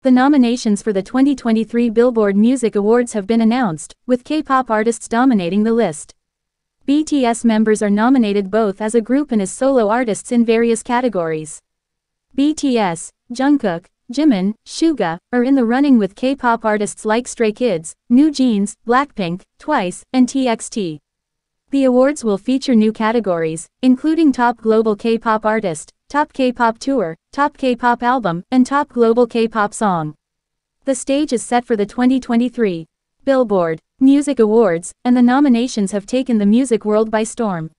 The nominations for the 2023 Billboard Music Awards have been announced, with K-pop artists dominating the list. BTS members are nominated both as a group and as solo artists in various categories. BTS, Jungkook, Jimin, SUGA, are in the running with K-pop artists like Stray Kids, NewJeans, BLACKPINK, TWICE, and TXT. The awards will feature new categories, including Top Global K-pop Artist, Top K-pop Tour, Top K-pop Album, and Top Global K-pop Song. The stage is set for the 2023 Billboard Music Awards, and the nominations have taken the music world by storm.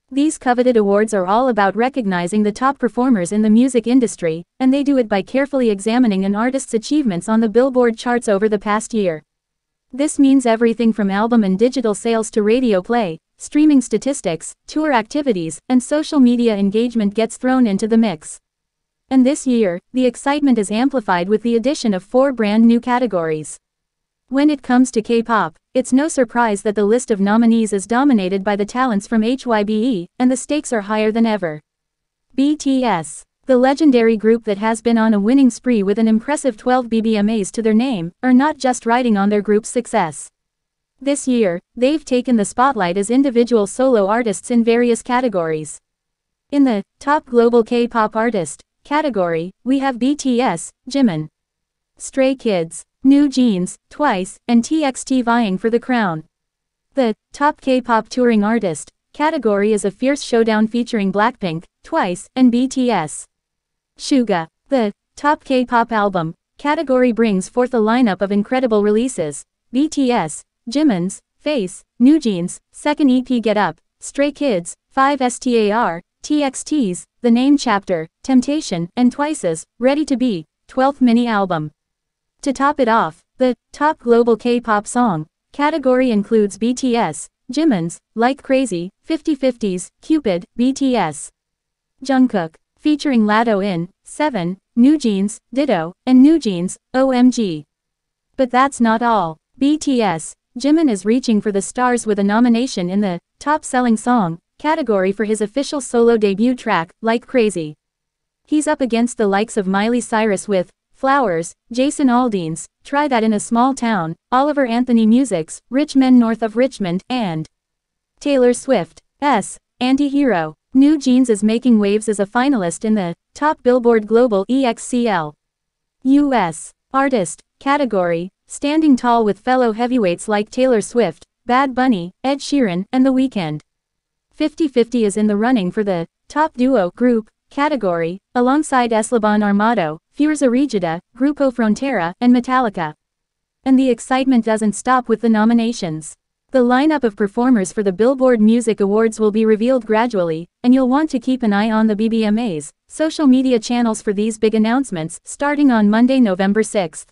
These coveted awards are all about recognizing the top performers in the music industry, and they do it by carefully examining an artist's achievements on the Billboard charts over the past year. This means everything from album and digital sales to radio play, streaming statistics, tour activities, and social media engagement gets thrown into the mix. And this year, the excitement is amplified with the addition of 4 brand new categories. When it comes to K-pop, it's no surprise that the list of nominees is dominated by the talents from HYBE, and the stakes are higher than ever. BTS, the legendary group that has been on a winning spree with an impressive 12 BBMAs to their name, are not just riding on their group's success. This year, they've taken the spotlight as individual solo artists in various categories. In the Top Global K-pop Artist category, we have BTS, Jimin, Stray Kids, NewJeans, TWICE, and TXT vying for the crown. The Top K-pop Touring Artist category is a fierce showdown featuring BLACKPINK, TWICE, and BTS. SUGA, the Top K-pop Album category brings forth a lineup of incredible releases: BTS, Jimin's Face, NewJeans' second EP Get Up, Stray Kids, 5STAR, TXT's The Name Chapter, Temptation, and TWICE's Ready to Be 12th mini album. To top it off, the Top Global K-pop Song category includes BTS, Jimin's Like Crazy, 50/50's Cupid, BTS. Jungkook, featuring Lado in 7, NewJeans, Ditto, and NewJeans, OMG. But that's not all. BTS, Jimin is reaching for the stars with a nomination in the Top Selling Song category for his official solo debut track, Like Crazy. He's up against the likes of Miley Cyrus with Flowers, Jason Aldean's Try That in a Small Town, Oliver Anthony Music's Rich Men North of Richmond, and Taylor Swift's Anti-Hero. NewJeans is making waves as a finalist in the Top Billboard Global EXCL US Artist category, standing tall with fellow heavyweights like Taylor Swift, Bad Bunny, Ed Sheeran, and The Weeknd. 50/50 is in the running for the Top Duo Group category, alongside Eslabon Armado, Fuerza Regida, Grupo Frontera, and Metallica. And the excitement doesn't stop with the nominations. The lineup of performers for the Billboard Music Awards will be revealed gradually, and you'll want to keep an eye on the BBMA's social media channels for these big announcements, starting on Monday, November 6th.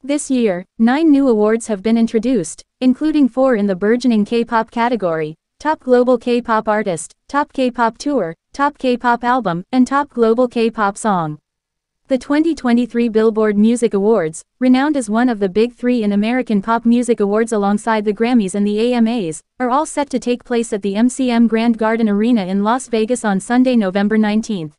This year, 9 new awards have been introduced, including 4 in the burgeoning K-pop category: Top Global K-pop Artist, Top K-pop Tour, Top K-pop Album, and Top Global K-pop Song. The 2023 Billboard Music Awards, renowned as one of the big 3 in American pop music awards alongside the Grammys and the AMAs, are all set to take place at the MCM Grand Garden Arena in Las Vegas on Sunday, November 19th.